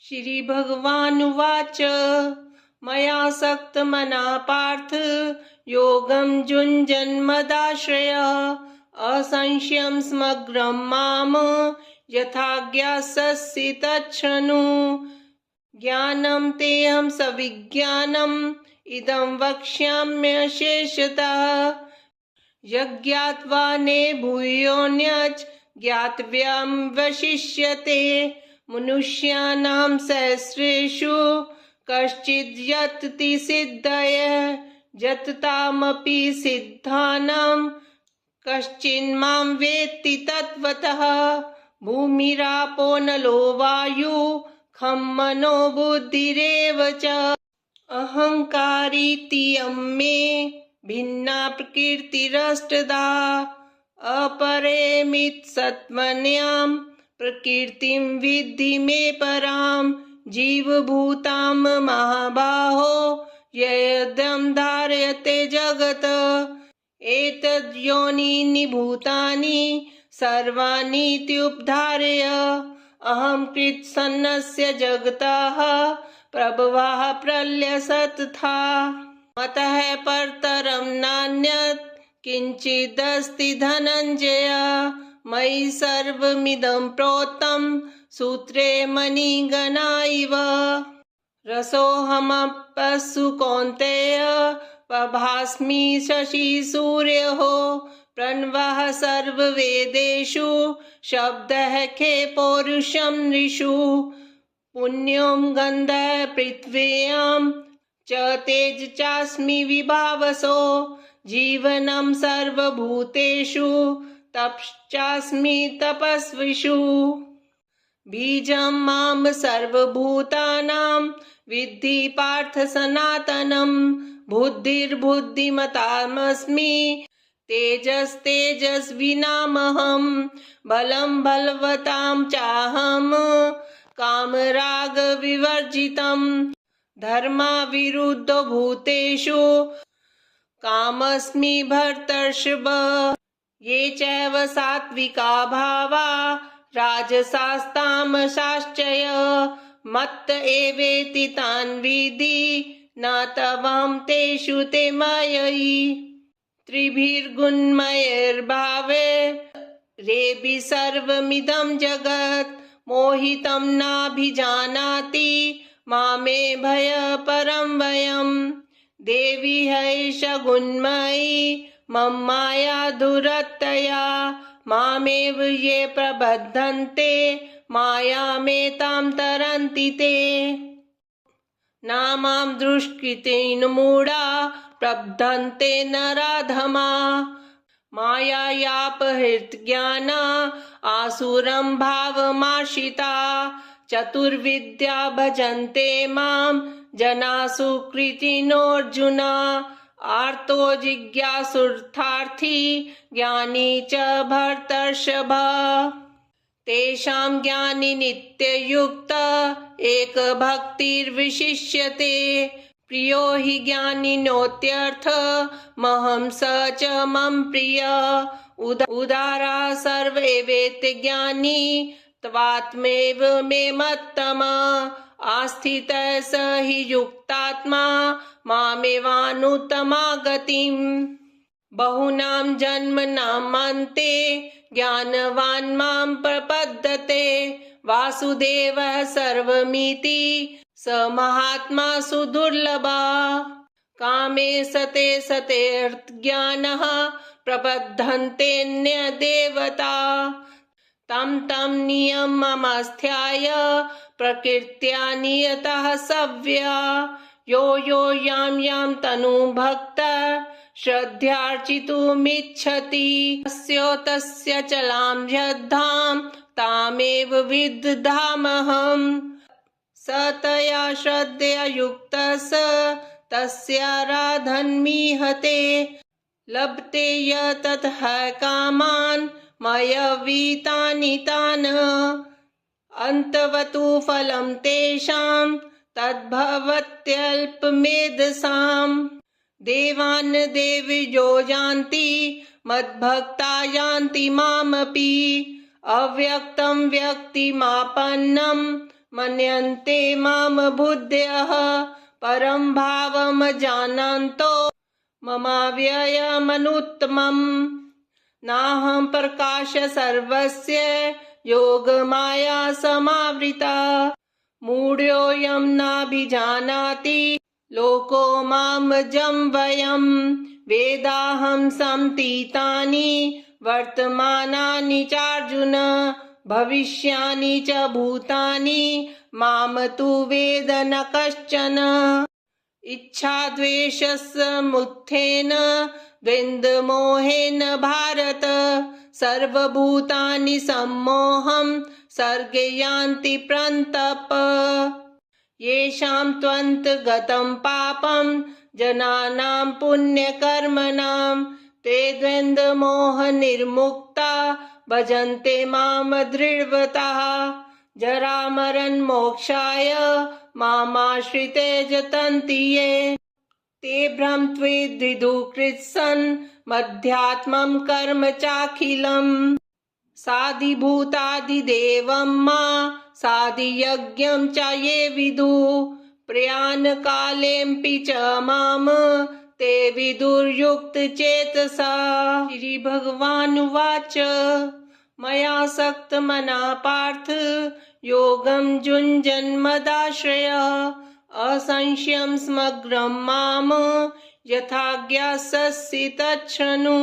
श्रीभगवानुवाच मया सक्तमनः पार्थ योगं युञ्जन्मदाश्रयः असंशयं समग्रं माम् यथा ज्ञास्यसि तच्छृणु। ज्ञानं तेऽहं सविज्ञानम् इदं वक्ष्याम्यशेषतः यज्ञात्वा ने भूयोऽन्यच् ज्ञातव्यं वशिष्यते। मनुष्याणां सहस्रेषु कश्चिद् यतति सिद्धये यततामपि सिद्धानां कश्चिन्मां वेत्ति तत्त्वतः। भूमिरापो नलो वायु खं मनो बुद्धिरेव च अहङ्कारीत्ययं मे भिन्ना प्रकृतिरष्टधा अपरेमितसत्त्वन्यां प्रकृतिं विद्धि मे परां। जीवभूतां महाबाहो यदं धार्यते जगत् एतद्योनीनि भूतानि सर्वाणीत्युपधारय। अहं कृत्स्नस्य जगतः प्रभवः प्रलयस्तथा अतः परतरं नान्यत् किञ्चिदस्ति धनञ्जय। मयि सर्वमिदं प्रोक्तं सूत्रे मणिगणा इव। रसोऽहमप्सु कौन्तेय प्रभास्मि शशिसूर्योः प्रणवः सर्ववेदेषु शब्दः खे पौरुषं नृषु। पुण्यं गन्धः पृथिव्यां च तेज चास्मि विभावसो जीवनं सर्वभूतेषु तपश्चास्मि तपस्विषु। बीजं मां सर्वभूतानां विद्धि पार्थ सनातनं बुद्धिर्बुद्धिमतामस्मि तेजस्तेजस्विनामहं बलं बलवतां चाहं कामरागविवर्जितं धर्माविरुद्धो भूतेषु कामस्मि भर्तर्षभ। ये चैव सात्विका भावा राजसास्तामसाश्चय मत्त एवेति तान् विद्धि न तवां तेषु ते माययि। त्रिभिर्गुणमयैर्भावे रेभिः सर्वमिदं जगत् मोहितं नाभिजानाति मामे भयपरं वयम्। देवी हैष गुणमयी मम माया दुरत्यया मामेव ये प्रबध्यन्ते मायामेतां तरन्ति ते। नामां दुष्कृतेन मूढा प्रबध्यन्ते नराधमा मायायापहृतज्ञाना आसुरं भावमाश्रिता। चतुर्विद्या भजन्ते मां जना सुकृतिनोऽर्जुन आर्तो जिज्ञासुर्थार्थी ज्ञानी च भर्तर्षभ। तेषां ज्ञानी नित्ययुक्त एकभक्तिर्विशिष्यते प्रियो हि ज्ञानिनोत्यर्थ महं स च मम प्रिय। उदारा सर्वैवेति ज्ञानी त्वात्मैव मे मत्तमा आस्थितः स हि युक्तात्मा मामेवानुत्तमा गतिम्। बहूनां जन्मनामन्ते ज्ञानवान् मां प्रपद्यते वासुदेवः सर्वमिति स महात्मा सुदुर्लभः। कामे सते सतेऽर्थज्ञानः प्रबध्यन्तेऽन्यदेवता तं तं नियममस्थाय प्रकृत्या नियतः सव्या। यो यो यां यां तनुं भक्तः श्रद्धयार्चितुमिच्छति तस्य चलां यद्धां तामेव विदधाम्यहम्। स तया श्रद्धया युक्तः स तस्याराधनमीहते लभते यततः कामान् मयवीतानि तान्। अन्तवतु फलं तेषां तद्भवत्यल्पमेधसाम्। देवान् देवयो यान्ति मद्भक्ता यान्ति मामपि अव्यक्तं व्यक्तिमापन्नं मन्यन्ते मां बुद्धयः परं भावमजानन्तो ममाव्ययमनुत्तमम्। नाहं प्रकाश सर्वस्य योगमाया समावृता। मूढोऽयं नाभिजानाति लोको मामजं वयम्। वेदाहं समतीतानि वर्तमानानि चार्जुन भविष्यानि च भूतानि माम तु वेद न कश्चन। इच्छाद्वेषसमुत्थेन द्वन्द्वमोहेन भारत सर्वभूतानि सम्मोहं सर्गे यान्ति परन्तप। येषां त्वन्तगतं पापं जनानां पुण्यकर्मणां ते द्वन्द्वमोहनिर्मुक्ता भजन्ते मां दृढव्रताः। जरामरणमोक्षाय मामाश्रिते यतन्ति ये ते ब्रह्मत्वेद्विदुकृत्सन् मध्यात्मं कर्म चाखिलम्। साधिभूतादिदेवं मा साधियज्ञं च ये विदुः प्रयाणकालेऽपि च मां ते विदुर्युक्तचेतसा। श्रीभगवानुवाच मया सक्तमनः पार्थ योगं युञ्जन्मदाश्रयः असंशयं समग्रं मां यथा ज्ञास्यसि तच्छृणु।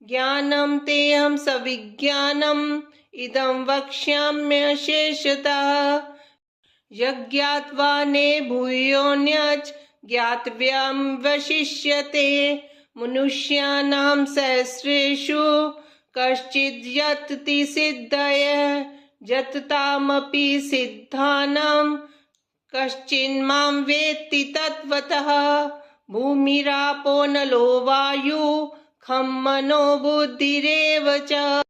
ज्ञानं तेऽहं सविज्ञानम् इदं वक्ष्याम्यशेषतः। यज्ञात्वा ने भूयोऽन्यच् ज्ञातव्यं वशिष्यते। मनुष्याणां सहस्रेषु कश्चिद् यतति सिद्धये यततामपि सिद्धानां कश्चिन्मां वेत्ति तत्त्वतः। भूमिरापो नलो वायु खं मनो बुद्धिरेव च।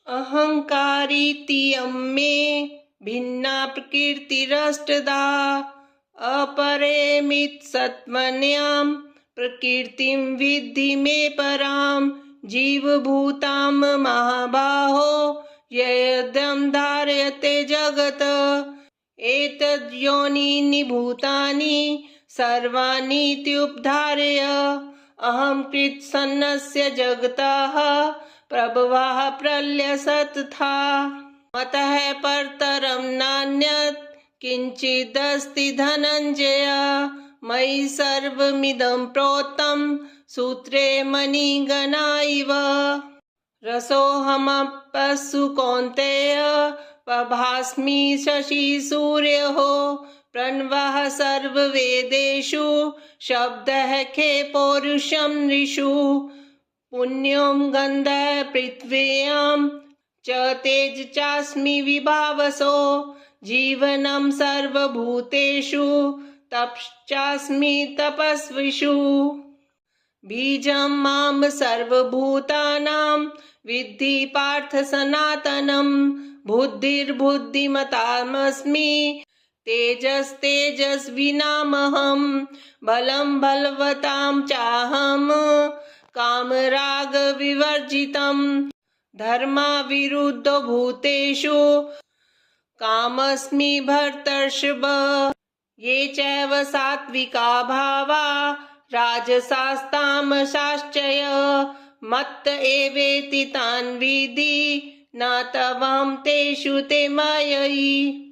अहङ्कारीत्ययं मे भिन्ना प्रकृतिरष्टधा। अपरेमितसत्त्वन्यां प्रकृतिं विद्धि मे परां। जीवभूतां महाबाहो यदं धारयते जगत् एतद्योनीनि भूतानि सर्वाणीत्युपधारय। अहं कृत्स्नस्य जगतः प्रभवः प्रलयस्तथा। मतः परतरं नान्यत् किञ्चिदस्ति धनञ्जय। मयि सर्वमिदं प्रोक्तं सूत्रे मणिगणा इव। रसोऽहमप्सु कौन्तेय प्रभास्मि शशिसूर्यः। प्रणवः सर्ववेदेषु शब्दः खे पौरुषं नृषु। पुण्यं गन्धः पृथिव्यां च तेज चास्मि विभावसो। जीवनं सर्वभूतेषु तपश्चास्मि तपस्विषु। बीजं मां सर्वभूतानां विद्धि पार्थ सनातनं। बुद्धिर्बुद्धिमतामस्मि तेजस्तेजस्विनामहं। बलं बलवतां चाहं कामरागविवर्जितं। धर्माविरुद्धो भूतेषु कामस्मि भर्तर्षभ। ये चैव सात्विका भावा राजसास्तामसाश्चय। मत्त एवेति तान् विद्धि न तवां तेषु ते माययि।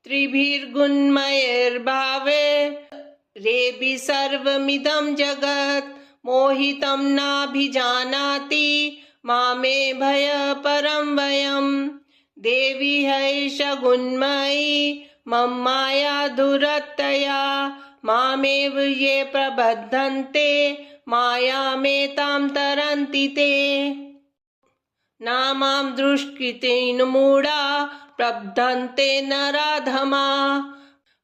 त्रिभिर्गुणमयैर्भावे रेभि सर्वमिदं जगत्। मोहितं नाभिजानाति मामे भयपरं वयम्। देवी हैष गुणमयी मम माया दुरत्यया। मामेव ये प्रबध्यन्ते मायामेतां तरन्ति ते। नामां दुष्कृतेन मूढा प्रबध्यन्ते नराधमा।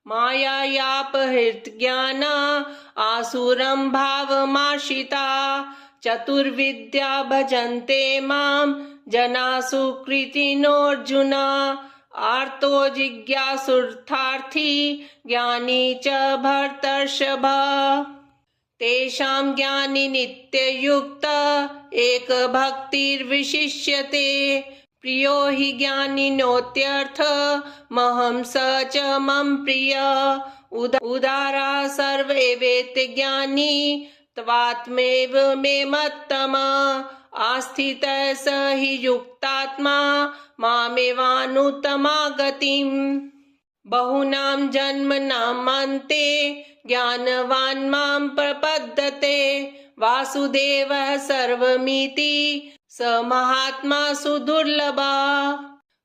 मायायापहृतज्ञाना आसुरं भावमाश्रिता। चतुर्विद्या भजन्ते मां जना सुकृतिनोऽर्जुन। आर्तो जिज्ञासुर्थार्थी ज्ञानी च भर्तर्षभ। तेषां ज्ञानी नित्ययुक्त एकभक्तिर्विशिष्यते। प्रियो हि ज्ञानिनोत्यर्थ महं स च मम प्रिय उदारा सर्वे वेत्ते ज्ञानी त्वात्मेव मे मत्तम आस्थितः स हि युक्तात्मा मामेवानुत्तमा गतिम् बहूनां जन्मनामन्ते ज्ञानवान् मां प्रपद्यते वासुदेवः सर्वमिति स महात्मा सुदुर्लभा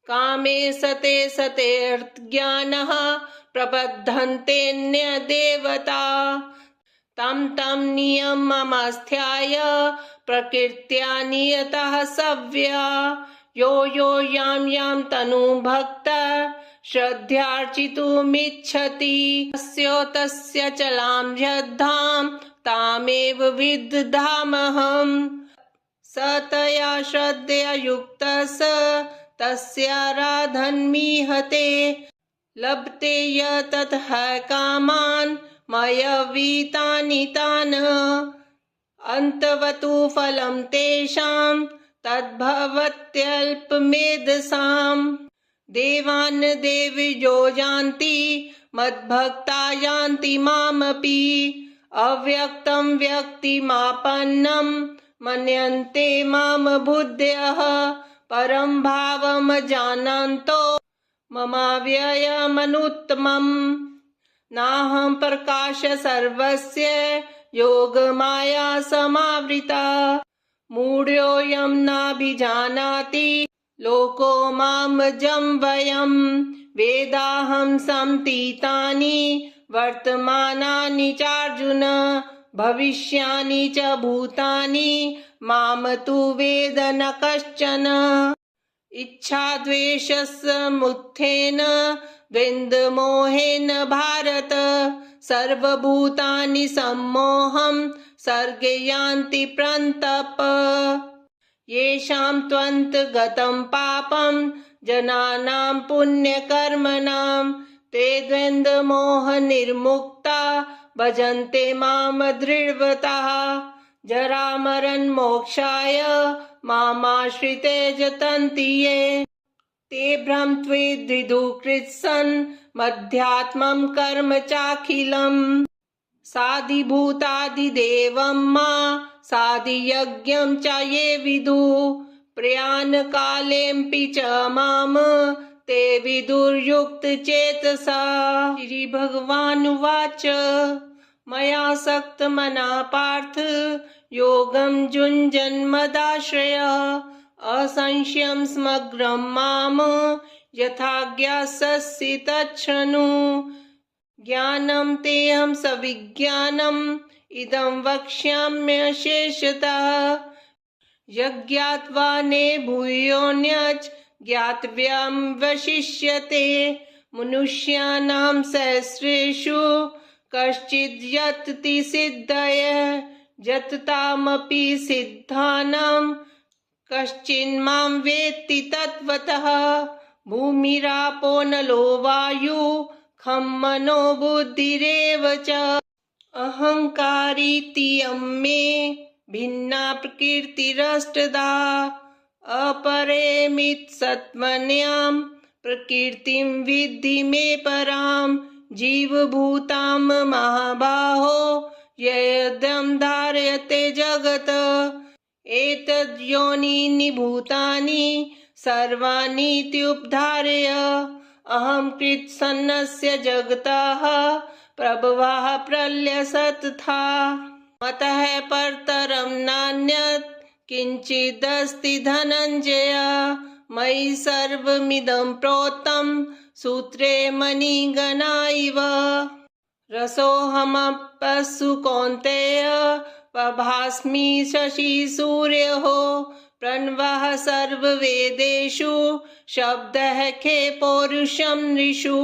कामे सते सतेऽर्थज्ञानः प्रबद्धन्तेऽन्यदेवता तं तं नियममस्थाय प्रकृत्या नियतः सव्या यो यो यां यां तनुं भक्तः श्रद्धयार्चितुमिच्छति तस्य चलां श्रद्धां तामेव विदधाम्यहम् स तया श्रद्धया युक्तः स तस्याराधनमीहते लभते यततः कामान् मयवीतानि तान् अन्तवतु फलं तेषां तद्भवत्यल्पमेधसाम् देवान् देवयो यान्ति मद्भक्ता यान्ति मामपि अव्यक्तं व्यक्तिमापन्नं मन्यन्ते मां बुद्धयः परं भावं जानन्तो ममाव्ययमनुत्तमम् नाहं प्रकाश सर्वस्य योगमाया समावृता मूढोऽयं नाभिजानाति लोको मां जं वेदाहं समतीतानि वर्तमानानि चार्जुन भविष्यानि च भूतानि मां तु वेद न कश्चन इच्छाद्वेषसमुत्थेन द्वन्द्वमोहेन भारत सर्वभूतानि सम्मोहं सर्गे यान्ति प्रन्तप येषां त्वन्तगतं पापं जनानां पुण्यकर्मणां ते द्वन्द्वमोहनिर्मुक्ता भजन्ते मां दृढव्रताः जरामरणमोक्षाय मामाश्रिते यतन्ति ये ते ब्रह्मत्वेद्विदुकृत्सन् मध्यात्मं कर्म चाखिलम् साधिभूतादिदेवं मा साधियज्ञं च ये विदुः प्रयाणकालेऽपि च मां ते विदुर्युक्तचेतसा श्रीभगवानुवाच मया सक्तमनः पार्थ योगं युञ्जन्मदाश्रयः असंशयं समग्रं मां यथा ज्ञास्यसि तच्छृणु ज्ञानं तेऽहं सविज्ञानम् इदं वक्ष्याम्यशेषतः यज्ञात्वा ने भूयोऽन्यच् ज्ञातव्यं वशिष्यते मनुष्याणां सहस्रेषु कश्चिद् यतति सिद्धये यततामपि सिद्धानां कश्चिन्मां वेत्ति तत्त्वतः भूमिरापो नलो वायु खं मनो बुद्धिरेव च अहंकारीत्ययं मे भिन्ना प्रकृतिरष्टधा अपरेमितसत्त्वन्यां प्रकृतिं विद्धि मे परां जीवभूतां महाबाहो यदं धारयते जगत् एतद्योनीनि भूतानि सर्वाणीत्युपधारय अहं कृत्स्नस्य जगतः प्रभवः प्रलयस्तथा मतः परतरं नान्यत् किञ्चिदस्ति धनञ्जय मयि सर्वमिदं प्रोक्तं सूत्रे मणिगणा इव रसोऽहमप्सु कौन्तेय प्रभास्मि शशिसूर्यः प्रणवः सर्ववेदेषु शब्दः खे पौरुषं नृषु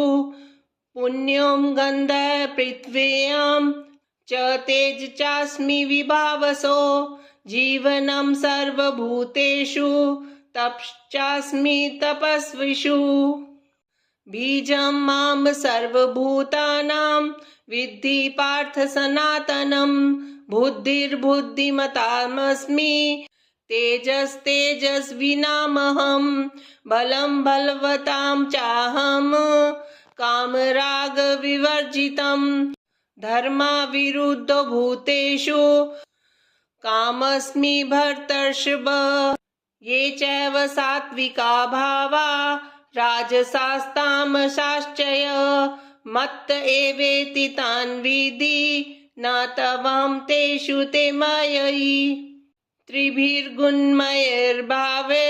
पुण्यं गन्धः पृथिव्यां च तेज चास्मि विभावसो जीवनं सर्वभूतेषु तपश्चास्मि तपस्विषु बीजं मां सर्वभूतानां विद्धि पार्थ सनातनं बुद्धिर्बुद्धिमतामस्मि तेजस्तेजस्विनामहं बलं बलवतां चाहं कामरागविवर्जितं धर्माविरुद्धो भूतेषु कामस्मि भर्तर्षभ। ये चैव सात्विका भावा राजसास्तामसाश्चय मत्त एवेति तान् विद्धि न तवां तेषु ते मयि। त्रिभिर्गुणमयैर्भावे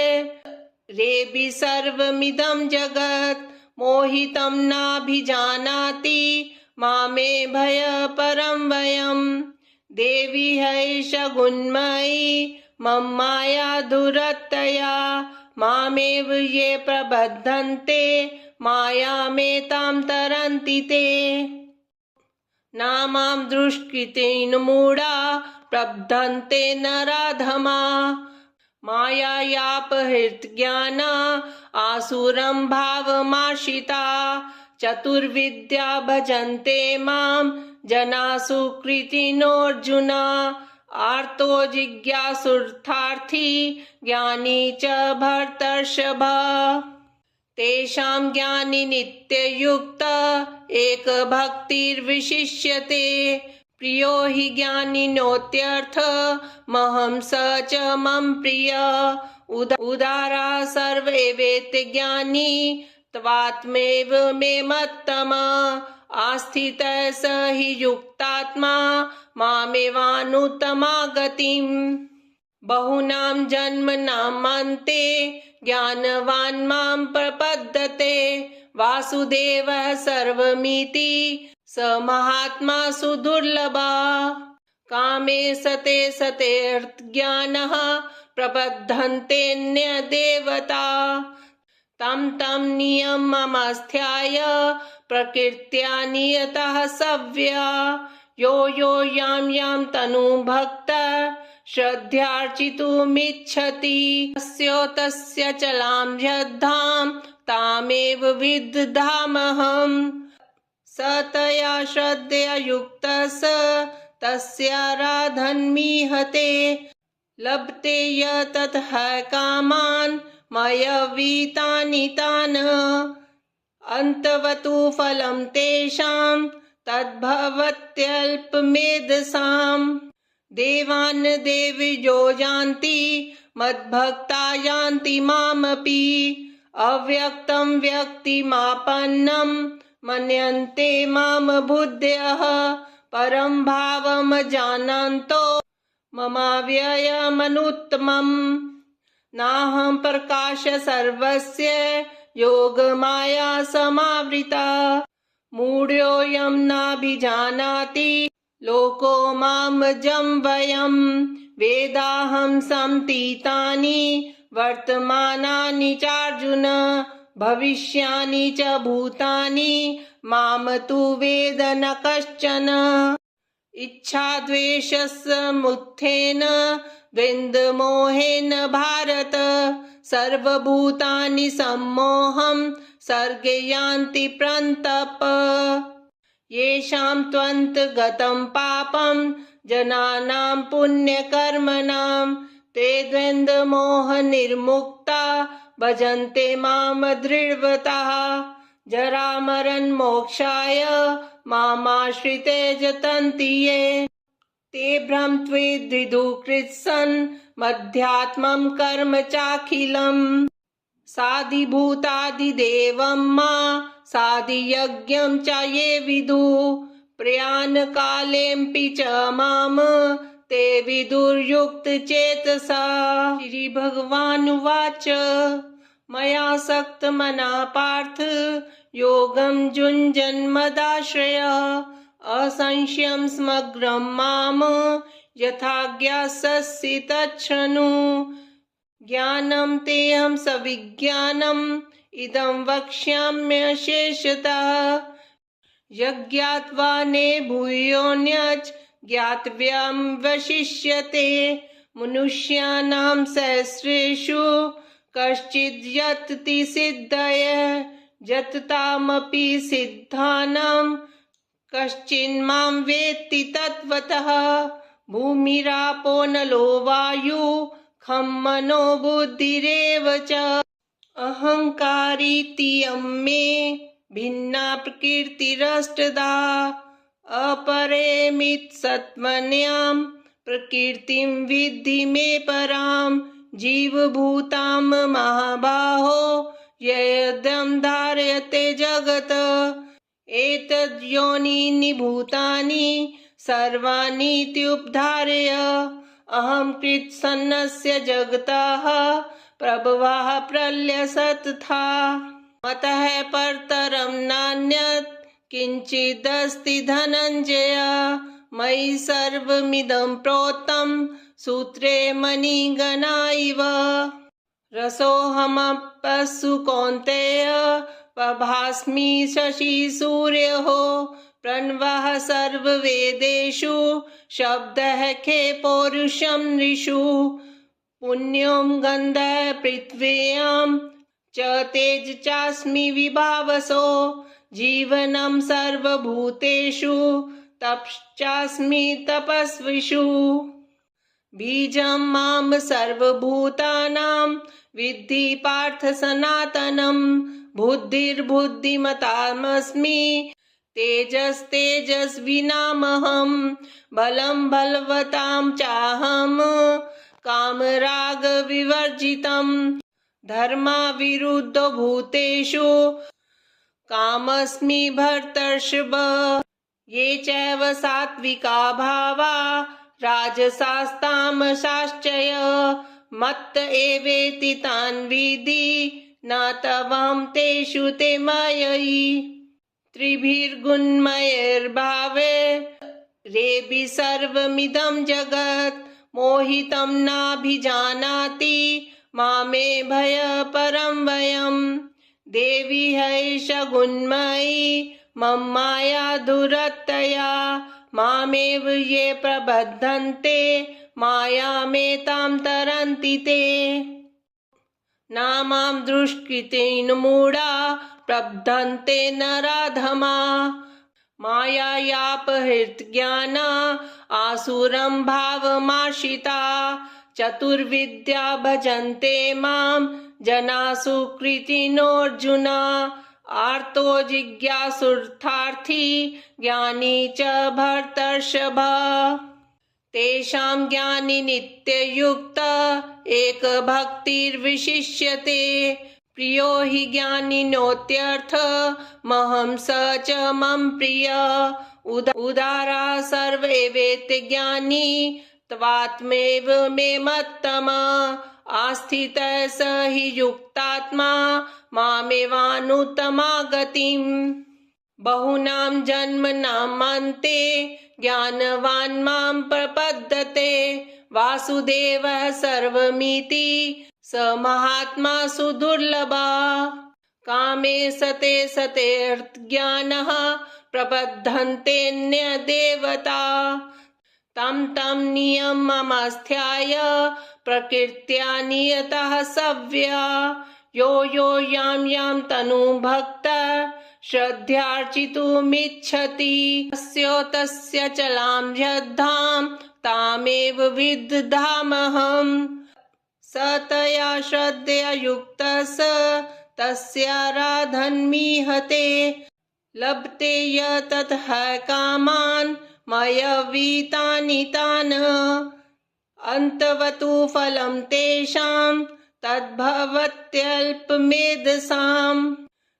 रेभि सर्वमिदं जगत् मोहितं नाभिजानाति मामे भय परं वयम्। देवी हैष गुणमयी मम माया दुरत्यया मामेव ये प्रबद्धन्ते मायामेतां तरन्ति ते। नामां दुष्कृतेन मूढा प्रबद्धन्ते नराधमा मायायापहृतज्ञाना आसुरं भावमाश्रिता। चतुर्विद्या भजन्ते मां जना सुकृतिनोऽर्जुन आर्तो जिज्ञासुर्थार्थी ज्ञानी च भर्तर्षभ। तेषां ज्ञानी नित्ययुक्त एकभक्तिर्विशिष्यते प्रियो हि ज्ञानिनोत्यर्थ महं स च मम प्रिय। उदारा सर्व एवेति ज्ञानी त्वात्मैव मे मत्तमा आस्थितः स हि युक्तात्मा मामेवानुत्तमा गतिम्। बहूनां जन्मनामन्ते ज्ञानवान् मां प्रपद्यते वासुदेवः सर्वमिति स महात्मा सुदुर्लभा। कामे सते सतेऽर्थज्ञानः प्रबद्धन्तेऽन्यदेवता तं तं नियममस्थाय प्रकृत्या नियतः सव्या। यो यो यां यां तनुं भक्तः श्रद्धयार्चितुमिच्छति तस्य चलां श्रद्धां तामेव विदधाम्यहम्। स तया श्रद्धया युक्तः स तस्याराधनमीहते लभते यततः कामान् मयवीतानि तान् अन्तवतु फलं तेषां तद्भवत्यल्पमेधसाम्। देवान् देवयो यान्ति मद्भक्ता यान्ति मामपि अव्यक्तं व्यक्तिमापन्नं मन्यन्ते मां बुद्धयः परं भावं जानन्तो ममाव्ययमनुत्तमम्। नाहं प्रकाश सर्वस्य योगमाया समावृता मूढोऽयं नाभिजानाति लोको मामजं वयम्। वेदाहं समतीतानि वर्तमानानि चार्जुन भविष्यानि च भूतानि माम तु वेद न कश्चन। इच्छाद्वेषसमुत्थेन द्वन्द्वमोहेन भारत सर्वभूतानि सम्मोहं सर्गे यान्ति परन्तप। येषां त्वन्तगतं पापं जनानां पुण्यकर्मणां ते द्वन्द्वमोहनिर्मुक्ता भजन्ते मां दृढव्रताः। जरामरणमोक्षाय मामाश्रिते यतन्ति ये ते ब्रह्मत्वेद्विदुकृत्सन् मध्यात्मं कर्म चाखिलम्। साधिभूतादिदेवं मा साधियज्ञं च ये विदुः प्रयाणकालेऽपि च मां ते विदुर्युक्तचेतसा। श्रीभगवानुवाच मया सक्तमनः पार्थ योगं युञ्जन्मदाश्रयः असंशयं समग्रं मां यथा ज्ञास्यसि तच्छृणु। ज्ञानं तेऽहं सविज्ञानम् इदं वक्ष्याम्यशेषतः यज्ञात्वा ने भूयोऽन्यच् ज्ञातव्यं वशिष्यते। मनुष्याणां सहस्रेषु कश्चिद् यतति सिद्धये यततामपि सिद्धानां कश्चिन्मां वेत्ति तत्त्वतः। भूमिरापो नलो वायु खं मनो बुद्धिरेव च। अहङ्कारीत्ययं मे भिन्ना प्रकृतिरष्टधा। अपरेमितसत्त्वन्यां प्रकृतिं विद्धि मे परां। जीवभूतां महाबाहो यदं धार्यते जगत्। एतद्योनीनि भूतानि सर्वाणीत्युपधारय। अहं कृत्स्नस्य जगतः प्रभवः प्रलयस्तथा। मतः परतरं नान्यत् किञ्चिदस्ति धनञ्जय। मयि सर्वमिदं प्रोक्तं सूत्रे मणिगणा इव। रसोऽहमप्सु कौन्तेय प्रभास्मि शशिसूर्योः। प्रणवः सर्ववेदेषु शब्दः खे पौरुषं नृषु। पुण्यं गन्धः पृथिव्यां च तेज चास्मि विभावसो। जीवनं सर्वभूतेषु तपश्चास्मि तपस्विषु। बीजं मां सर्वभूतानां विद्धि पार्थ सनातनं। बुद्धिर्बुद्धिमतामस्मि तेजस्तेजस्विनामहं। बलं बलवतां चाहं कामरागविवर्जितं। धर्मविरुद्धो भूतेषु कामस्मि भर्तर्षभ। ये चैव सात्विका भावा राजसास्तामसाश्चय। मत्त एवेति तान् विद्धि न तवां तेषु ते माययि। त्रिभिर्गुणमयैर्भावे रेभि सर्वमिदं जगत्। मोहितं नाभिजानाति मामे भयपरं वयम्। देवी हैष गुणमयी मम माया दुरत्यया। मामेव ये प्रबध्यन्ते मायामेतां तरन्ति ते। नामां दुष्कृतेन मूढा प्रबध्यन्ते नराधमा। मायायापहृतज्ञाना आसुरं भावमाश्रिता। चतुर्विद्या भजन्ते मां जना सुकृतिनोऽर्जुन। आर्तो जिज्ञासुर्थार्थी ज्ञानी च भर्तर्षभ। तेषां ज्ञानी नित्ययुक्त एकभक्तिर्विशिष्यते। प्रियो हि ज्ञानिनोत्यर्थ महं स च मम प्रिय। उदारा सर्व एवेति ज्ञानी त्वात्मेव मे मत्तमा। आस्थितः स हि युक्तात्मा मामेवानुत्तमा गतिम्। बहूनां जन्मनामन्ते ज्ञानवान् मां प्रपद्यते। वासुदेवः सर्वमिति स महात्मा सुदुर्लभः। कामे सते सतेऽर्थज्ञानः प्रबध्यन्तेऽन्यदेवता। तं तं नियममास्थाय प्रकृत्या नियतः सव्या। यो यो यां यां तनुं भक्तः श्रद्धयार्चितुमिच्छति। तस्य चलां यद्धां तामेव विदधाम्यहम्। स तया श्रद्धया युक्तः स तस्याराधनमीहते। लभते यततः कामान् मयवीतानि तान्। अन्तवतु फलं तेषां तद्भवत्यल्पमेधसाम्।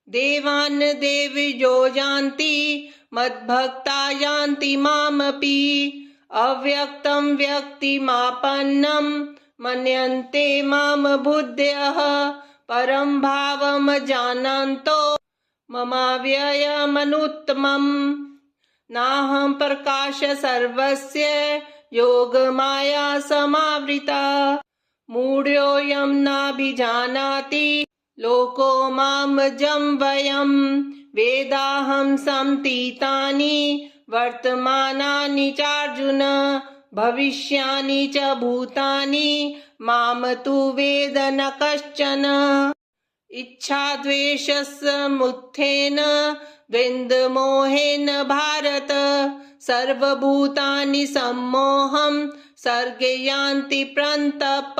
देवान् देवयो यान्ति मद्भक्ता यान्ति मामपि। अव्यक्तं व्यक्तिमापन्नं मन्यन्ते मां बुद्धयः। परं भावं जानन्तो ममाव्ययमनुत्तमम्। नाहं प्रकाश सर्वस्य योगमाया समावृता। मूढोऽयं नाभिजानाति लोको मामजं वयम्। वेदाहं समतीतानि वर्तमानानि चार्जुन। भविष्यानि च भूतानि माम तु वेद न कश्चन। इच्छाद्वेषसमुत्थेन द्वन्द्वमोहेन भारत। सर्वभूतानि सम्मोहं सर्गे यान्ति प्रन्तप।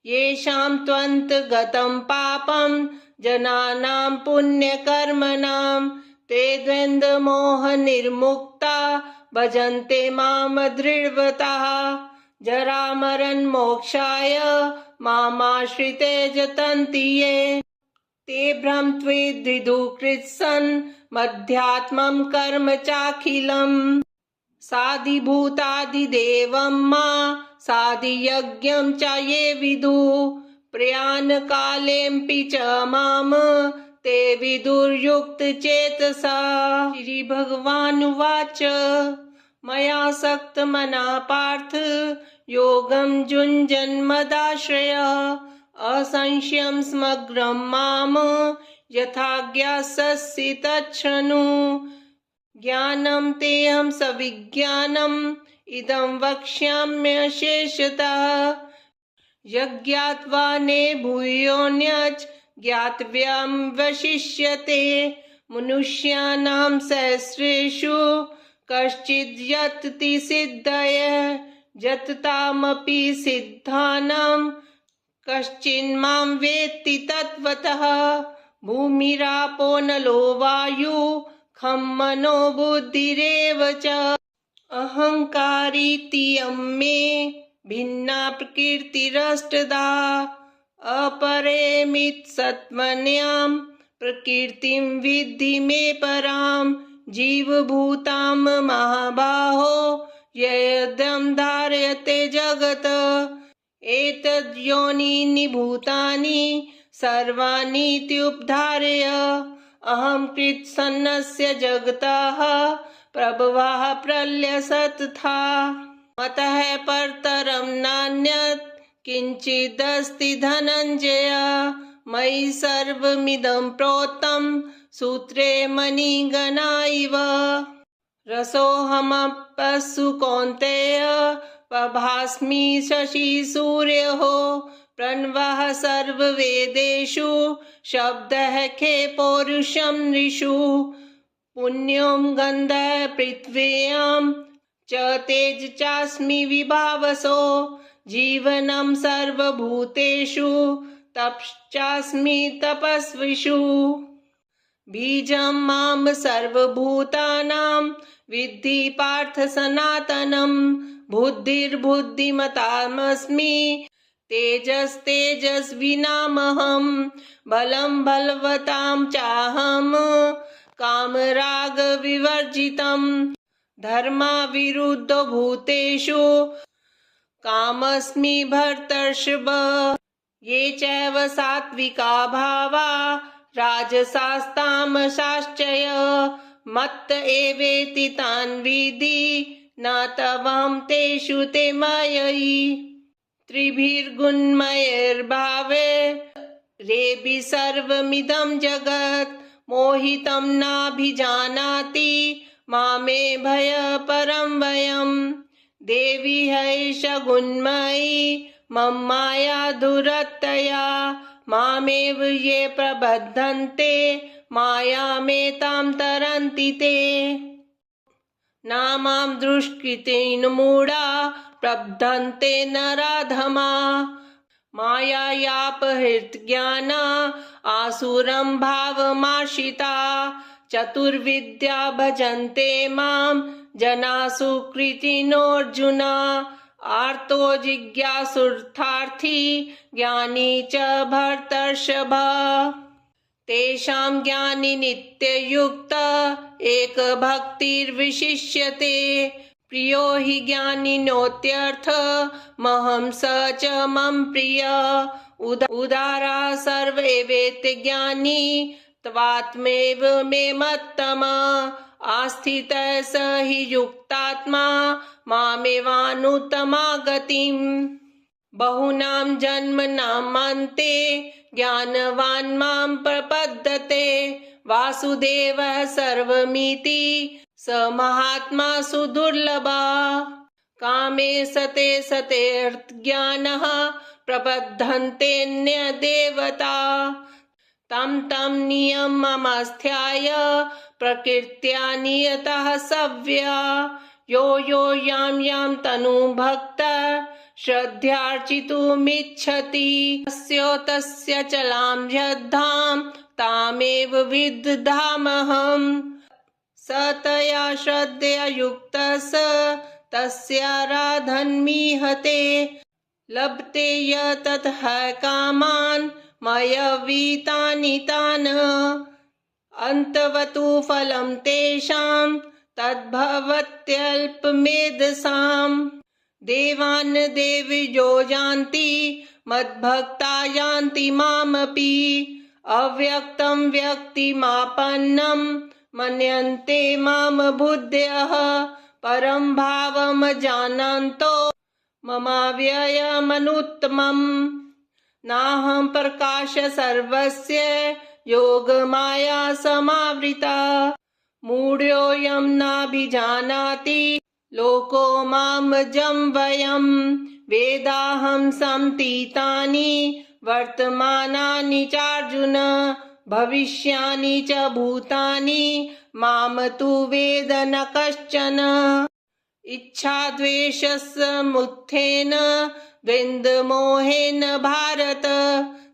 येषां त्वन्तगतं पापं जनानां पुण्यकर्मणां ते द्वन्द्वमोहनिर्मुक्ता भजन्ते मां दृढव्रताः। जरामरणमोक्षाय मामाश्रिते यतन्ति ये ते भ्रमत्वेद्विदुःकृत्सन् मध्यात्मं कर्म चाखिलम्। साधिभूतादिदेवं मा साधियज्ञं च ये विदुः प्रयाणकालेऽपि च मां ते विदुर्युक्तचेतसा। श्रीभगवानुवाच मया सक्तमनः पार्थ योगं युञ्जन्मदाश्रयः असंशयं समग्रं मां यथा ज्ञास्यसि तच्छृणु। ज्ञानं तेऽहं सविज्ञानम् इदं वक्ष्याम्यशेषतः। यज्ञात्वा ने भूयोऽन्यच् ज्ञातव्यं वशिष्यते। मनुष्याणां सहस्रेषु कश्चिद् यतति सिद्धये यततामपि सिद्धानां कश्चिन्मां वेत्ति तत्त्वतः। भूमिरापो नलो वायु खं मनो बुद्धिरेव च। अहङ्कारीत्ययं मे भिन्ना प्रकृतिरष्टधा। अपरेमितसत्त्वन्यां प्रकृतिं विद्धि मे परां। जीवभूतां महाबाहो यदं धार्यते जगत् एतद्योनीनि भूतानि सर्वाणीत्युपधारय। अहं कृत्स्नस्य जगतः प्रभवः प्रलयस्तथा। मतः परतरं नान्यत् किञ्चिदस्ति धनञ्जय। मयि सर्वमिदं प्रोक्तं सूत्रे मणिगणा इव। रसोऽहमप्सु कौन्तेय प्रभास्मि शशिसूर्योः। प्रणवः सर्ववेदेषु शब्दः खे पौरुषं नृषु। पुण्यों गन्धः पृथिव्यां च तेज चास्मि विभावसो। जीवनं सर्वभूतेषु तपश्चास्मि तपस्विषु। बीजं मां सर्वभूतानां विद्धि पार्थ सनातनं। बुद्धिर्बुद्धिमतामस्मि तेजस्तेजस्विनामहं। बलं बलवतां चाहं कामरागविवर्जितं। धर्माविरुद्धो भूतेषु कामस्मि भर्तर्षभ। ये चैव सात्विका भावा राजसास्तामसाश्चय। मत्त एवेति तान् विद्धि न तवां तेषु ते माययि। त्रिभिर्गुणमयैर्भावे रेभिः सर्वमिदं जगत्। मोहितं नाभिजानाति मामे भयपरं वयम्। देवी हैष गुणमयी मम माया दुरत्यया। मामेव ये प्रबध्यन्ते मायामेतां तरन्ति ते। नामां दुष्कृतेन मूढा प्रबध्यन्ते नराधमा। मायायापहृतज्ञाना आसुरं भावमाश्रिता। चतुर्विद्या भजन्ते मां जना सुकृतिनोऽर्जुन। आर्तो जिज्ञासुर्थार्थी ज्ञानी च भर्तर्षभ। तेषां ज्ञानी नित्ययुक्त एकभक्तिर्विशिष्यते। प्रियो हि ज्ञानिनोत्यर्थ महं स च मम प्रिय। उदारा सर्व एवेति ज्ञानी त्वात्मैव मे मत्तमा। आस्थितः स हि युक्तात्मा मामेवानुत्तमा गतिम्। बहूनां जन्मनामन्ते ज्ञानवान् मां प्रपद्यते। वासुदेवः सर्वमिति स महात्मा सुदुर्लभः। कामे सते सतेऽर्थज्ञानः प्रबध्यन्तेऽन्यदेवता। तं तं नियममस्थाय प्रकृत्या नियतः सव्या। यो यो यां तनुं भक्तः श्रद्धयार्चितुमिच्छति तस्य चलां श्रद्धां तामेव विदधाम्यहम्। स तया श्रद्धया युक्तः स तस्याराधनमीहते लभते यततः कामान् मयवीतानि तान् अन्तवतु फलं तेषां तद्भवत्यल्पमेधसाम्। देवान् देवयो यान्ति मद्भक्ता यान्ति मामपि अव्यक्तं व्यक्तिमापन्नं मन्यन्ते मां बुद्धयः परं भावमजानन्तो ममाव्ययमनुत्तमम्। नाहं प्रकाश सर्वस्य योगमाया समावृता मूढोऽयं नाभिजानाति लोको मामजं वयम्। वेदाहं समतीतानि वर्तमानानि चार्जुन भविष्यानि च भूतानि माम तु वेद न कश्चन। इच्छाद्वेषसमुत्थेन द्वन्द्वमोहेन भारत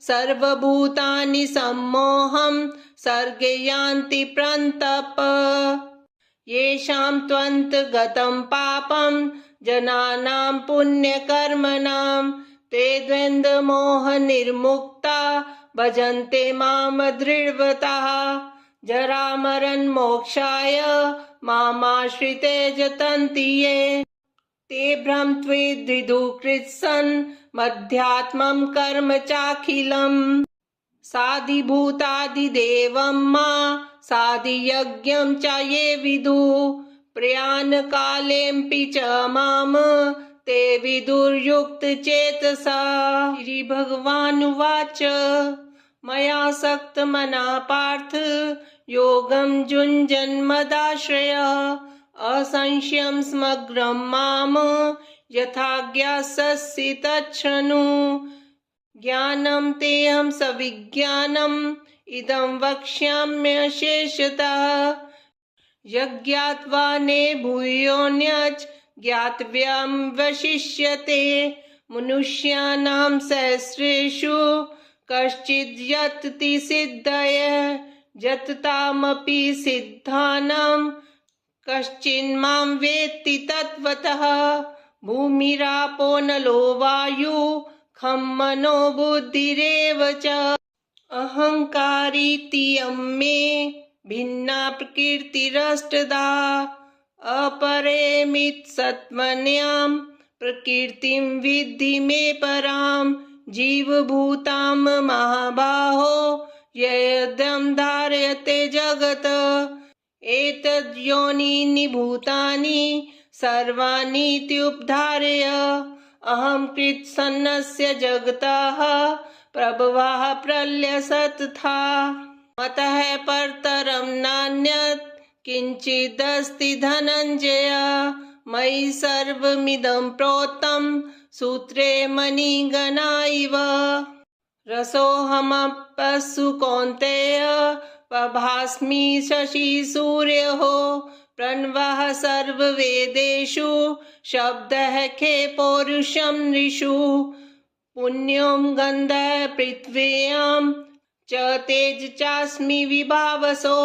सर्वभूतानि सम्मोहं सर्गे यान्ति परन्तप। येषां त्वन्तगतं पापं जनानां पुण्यकर्मणां ते द्वन्द्वमोहनिर्मुक्ता भजन्ते मां दृढव्रताः। जरामरणमोक्षाय मामाश्रिते यतन्ति ये ते भ्रमत्वेद्विदुकृत्सन् मध्यात्मं कर्म चाखिलम्। साधिभूतादिदेवं मा साधियज्ञं च ये विदुः प्रयाणकालेऽपि च मां ते विदुर्युक्तचेतसा। श्रीभगवानुवाच मया सक्तमनः पार्थ योगं युञ्जन्मदाश्रयः असंशयं समग्रं मां यथा ज्ञास्यसि तच्छृणु। ज्ञानं तेऽहं सविज्ञानम् इदं वक्ष्याम्यशेषतः यज्ञात्वा ने भूयोऽन्यच् ज्ञातव्यं वशिष्यते। मनुष्याणां सहस्रेषु कश्चिद् यतति सिद्धये यततामपि सिद्धानां कश्चिन्मां वेत्ति तत्त्वतः। भूमिरापो नलो वायु खं मनो बुद्धिरेव च अहङ्कारीत्ययं मे भिन्ना प्रकृतिरष्टधा। अपरेमितसत्त्वन्यां प्रकृतिं विद्धि मे परां जीवभूतां महाबाहो यदं धारयते जगत्। एतद्योनीनि भूतानि सर्वाणीत्युपधारय अहं कृत्स्नस्य जगतः प्रभवः प्रलयस्तथा। मतः परतरं नान्यत् किञ्चिदस्ति धनञ्जय मयि सर्वमिदं प्रोक्तं सूत्रे मणिगणा इव। रसोऽहमप्सु कौन्तेय प्रभास्मि शशिसूर्योः प्रणवः सर्ववेदेषु शब्दः खे पौरुषं नृषु। पुण्यं गन्धः पृथिव्यां च तेज चास्मि विभावसो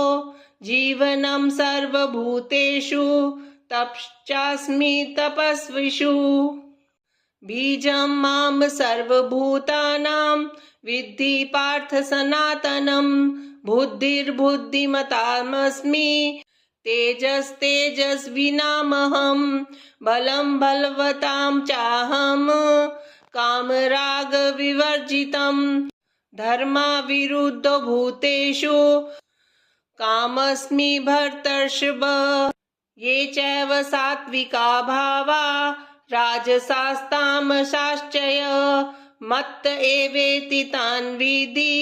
जीवनं सर्वभूतेषु तपश्चास्मि तपस्विषु। बीजं मां सर्वभूतानां विद्धि पार्थ सनातनं बुद्धिर्बुद्धिमतामस्मि तेजस्तेजस्विनामहं बलं बलवतां चाहं कामरागविवर्जितं धर्माविरुद्धो भूतेषु कामस्मि भर्तर्षभ। ये चैव सात्विका भावा राजसास्तामसाश्चय मत्त एवेति तान् विद्धि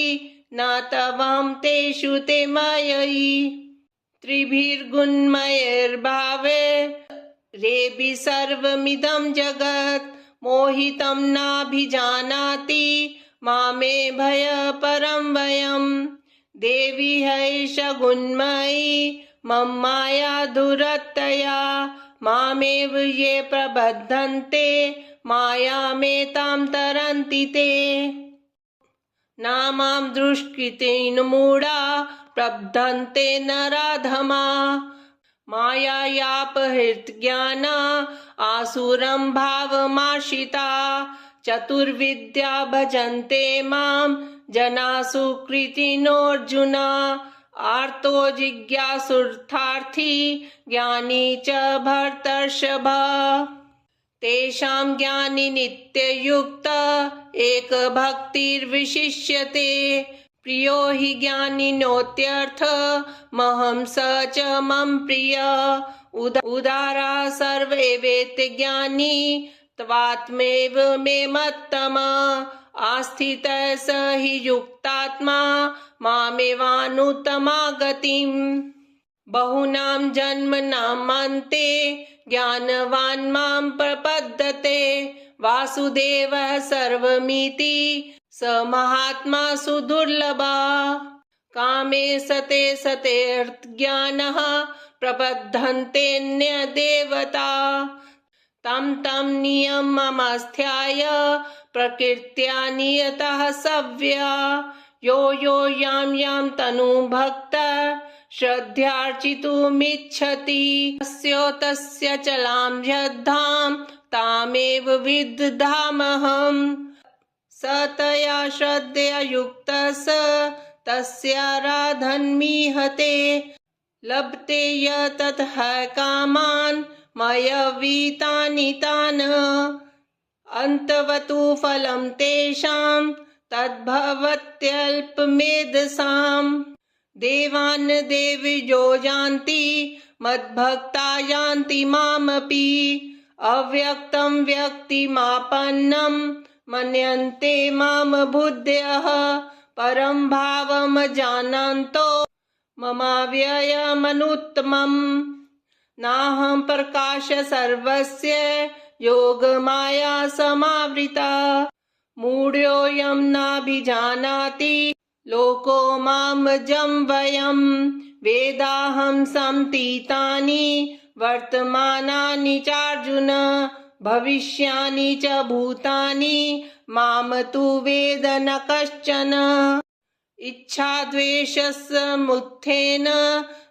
न तवां तेषु ते माययि। त्रिभिर्गुणमयैर्भावे रेभिः सर्वमिदं जगत् मोहितं नाभिजानाति मामे भयपरं वयम्। देवी हैष गुणमयी मम माया दुरत्यया मामेव ये प्रबद्धन्ते मायामेतां तरन्ति ते। नामां दुष्कृतेन मूढा प्रबद्धन्ते नराधमा मायायापहृतज्ञाना आसुरं भावमाश्रिता चतुर्विद्या भजन्ते मां जना सुकृतिनोऽर्जुन आर्तो जिज्ञासुर्थार्थी ज्ञानी च भरतर्षभ तेषां ज्ञानी नित्ययुक्त एकभक्तिर्विशिष्यते प्रियो हि ज्ञानिनोत्यर्थ महं स च मम प्रिय उदारा सर्वे वेत्ते ज्ञानी त्वात्मेव मे मत्तमा आस्थितः स हि युक्तात्मा मामेवानुत्तमा गतिम् बहूनां जन्मनामन्ते ज्ञानवान् मां प्रपद्यते वासुदेवः सर्वमिति स महात्मा सुदुर्लभा कामे सते सतेऽर्थज्ञानः प्रबद्धन्तेऽन्यदेवता तं तं नियममस्थाय प्रकृत्या नियतः सव्या यो यो यां यां तनुं भक्तः श्रद्धयार्चितुमिच्छति तस्य चलां यद्धां तामेव विदधाम्यहम् स तया श्रद्धया युक्तः स तस्याराधन्मीहते लभते यततः कामान् मयवीतानि तान् अन्तवतु फलं तेषां तद्भवत्यल्पमेधसाम् देवान् देवयो यान्ति मद्भक्ता यान्ति मामपि अव्यक्तं व्यक्तिमापन्नं मन्यन्ते मां बुद्धयः परं भावं जानन्तो ममाव्ययमनुत्तमम् नाहं प्रकाश सर्वस्य योगमाया समावृता मूढोऽयं नाभिजानाति लोको मामजं वयं वेदाहं समतीतानि वर्तमानानि चार्जुन भविष्यानि च भूतानि माम तु वेद न कश्चन इच्छाद्वेषसमुत्थेन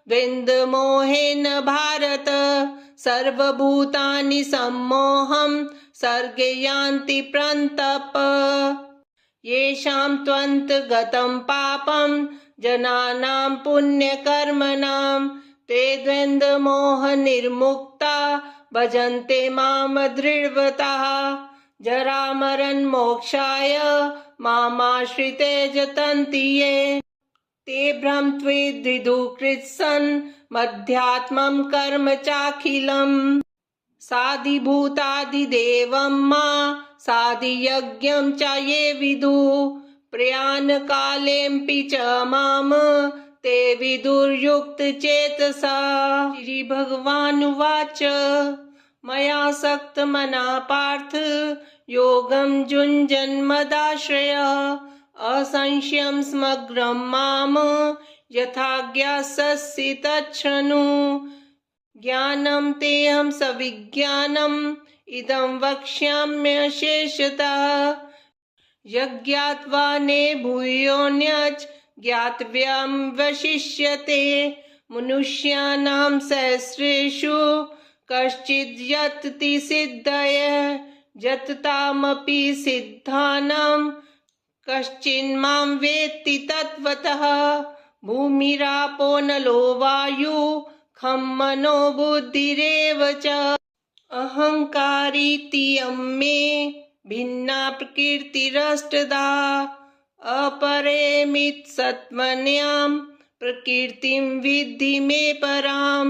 द्वन्द्वमोहेन भारत सर्वभूतानि सम्मोहं सर्गे यान्ति प्रन्तप येषां त्वन्तगतं पापं जनानां पुण्यकर्मणां ते द्वन्द्वमोहनिर्मुक्ता भजन्ते मां दृढव्रताः जरामरणमोक्षाय मामाश्रिते यतन्ति ये ते ब्रह्मत्वेद्विदुकृत्सन् मध्यात्मं कर्म चाखिलम् साधिभूतादिदेवं मा साधियज्ञं च ये विदुः प्रयाणकालेऽपि च मां ते विदुर्युक्तचेतसा श्रीभगवानुवाच मया सक्तमनः पार्थ योगं युञ्जन्मदाश्रयः असंशयं समग्रं मां यथा ज्ञास्यसि तच्छृणु ज्ञानं तेऽहं सविज्ञानम् इदं वक्ष्याम्यशेषतः यज्ञात्वा ने भूयोऽन्यच् ज्ञातव्यं वशिष्यते मनुष्याणां सहस्रेषु कश्चिद् यतति सिद्धये यततामपि सिद्धानां कश्चिन्मां वेत्ति तत्त्वतः भूमिरापो नलो वायु खं मनो बुद्धिरेव च अहङ्कारीत्ययं मे भिन्ना प्रकृतिरष्टधा अपरेमितसत्त्वन्यां प्रकृतिं विद्धि मे परां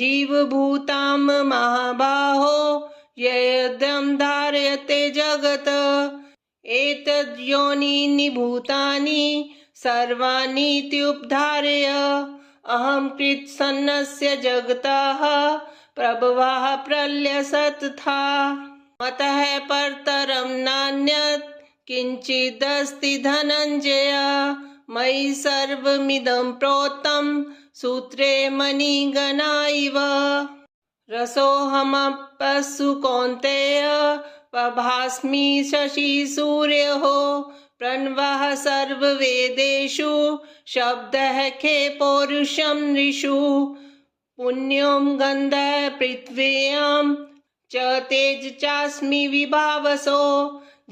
जीवभूतां महाबाहो यदं धारयते जगत् एतद्योनीनि भूतानि सर्वाणीत्युपधारय अहं कृत्स्नस्य जगतः प्रभवः प्रलयस्तथा मतः परतरं नान्यत् किञ्चिदस्ति धनञ्जय मयि सर्वमिदं प्रोक्तं सूत्रे मणिगणा इव रसोऽहमप्सु कौन्तेय प्रभास्मि शशि सूर्यः प्रणवः सर्ववेदेषु शब्दः खे पौरुषं नृषु पुण्यं गन्धः पृथिव्यां च तेज चास्मि विभावसो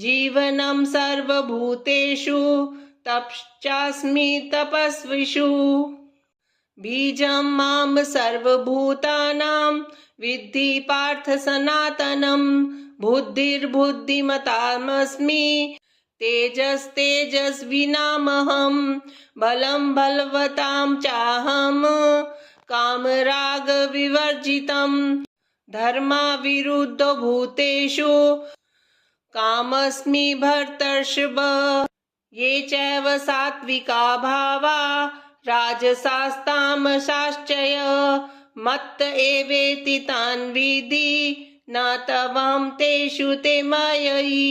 जीवनं सर्वभूतेषु तपश्चास्मि तपस्विषु बीजं मां सर्वभूतानां विद्धि पार्थ सनातनं बुद्धिर्बुद्धिमतामस्मि तेजस्तेजस्विनामहं बलं बलवतां चाहं कामरागविवर्जितं धर्माविरुद्धो भूतेषु कामस्मि भर्तर्षभ ये चैव सात्विका भावा राजसास्तामसाश्चय मत्त एवेति तान् विद्धि न तवां तेषु ते माययि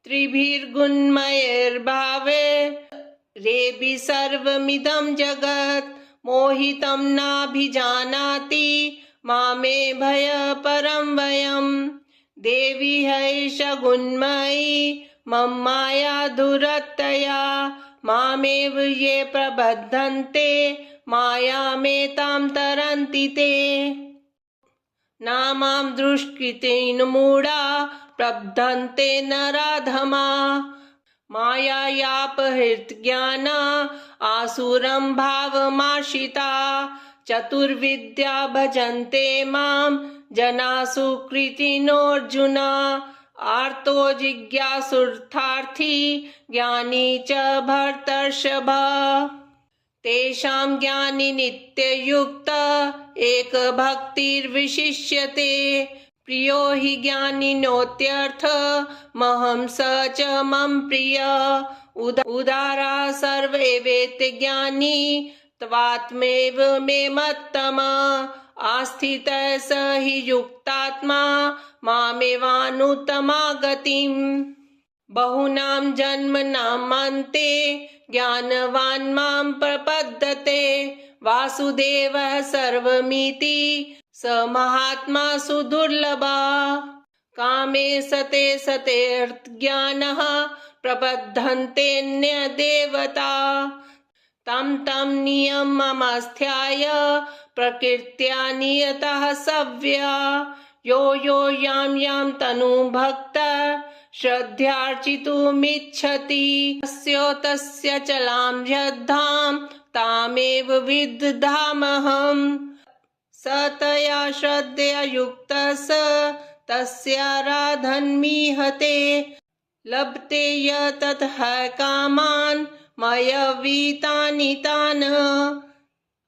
त्रिभिर्गुणमयैर्भावे रेभि सर्वमिदं जगत् मोहितं नाभिजानाति मामे भय परं वयं देवी हैष गुणमयी मम माया दुरत्यया मामेव ये प्रबद्धन्ते मायामेतां तरन्ति ते नामां दुष्कृतेन मूढा प्रबद्धन्ते नराधमा मायायापहृतज्ञाना आसुरं भावमाश्रिता चतुर्विद्या भजन्ते मां जना सुकृतिनोऽर्जुन आर्तो जिज्ञासुर्थार्थी ज्ञानी च भर्तर्षभ तेषां ज्ञानी नित्ययुक्त एकभक्तिर्विशिष्यते प्रियो हि ज्ञानिनोत्यर्थ महं स च मम प्रिय उदारा सर्व एवेति ज्ञानी त्वात्मेव मे मत्तमा आस्थितः स हि युक्तात्मा मामेवानुत्तमा गतिम् बहूनां जन्मनामन्ते ज्ञानवान् मां प्रपद्यते वासुदेवः सर्वमिति स महात्मा सुदुर्लभा कामे सते सतेऽर्थज्ञानः प्रबद्धन्तेऽन्यदेवता तं तं नियममस्थाय प्रकृत्या नियतः सव्या यो यो यां तनुं भक्तः श्रद्धयार्चितुमिच्छति तस्य चलां श्रद्धां तामेव विदधाम्यहम् स तया श्रद्धया युक्तः स तस्याराधन्मीहते लभते यततः कामान् मयवीतानि तान्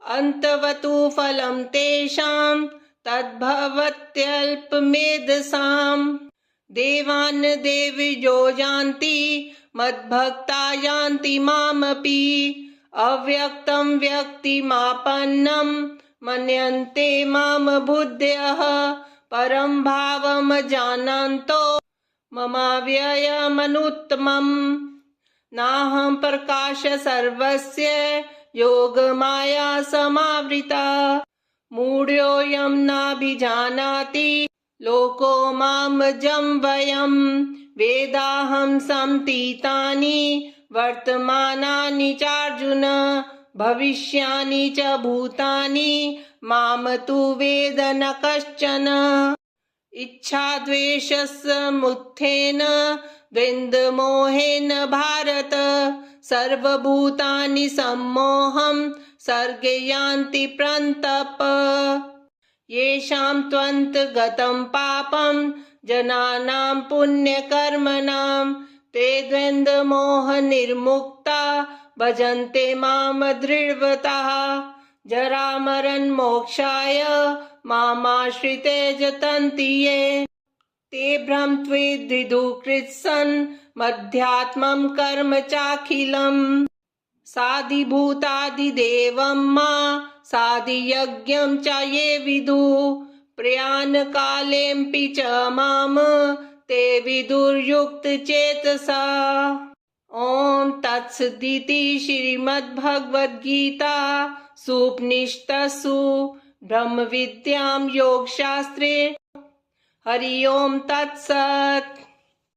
अन्तवतु फलं तेषां तद्भवत्यल्पमेधसाम् देवान् देवयो यान्ति मद्भक्ता यान्ति मामपि अव्यक्तं व्यक्तिमापन्नं मन्यन्ते मां बुद्धयः परं भावं जानन्तो ममाव्ययमनुत्तमम् नाहं प्रकाश सर्वस्य योगमाया समावृता मूढोऽयं नाभिजानाति लोको मां जं वयं वेदाहं समतीतानि वर्तमानानि चार्जुन भविष्यानि च भूतानि मां तु वेद न कश्चन इच्छाद्वेषसमुत्थेन द्वन्द्वमोहेन भारत सर्वभूतानि सम्मोहं सर्गे यान्ति प्रन्तप येषां त्वन्तगतं पापं जनानां पुण्यकर्मणां ते द्वन्द्वमोहनिर्मुक्ता भजन्ते मां दृढव्रताः जरामरणमोक्षाय मामाश्रिते यतन्ति ये ते भ्रमत्वेद्विदुकृत्सन् मध्यात्मं कर्म चाखिलम् साधिभूतादिदेवं मा साधियज्ञं च ये विदुः प्रयाणकालेऽपि च मां ते विदुर्युक्तचेतसा ॐ तत्सदिति श्रीमद्भगवद्गीता सुपनिषत्सु ब्रह्म विद्यां योगशास्त्रे हरि ओम तत्सत्।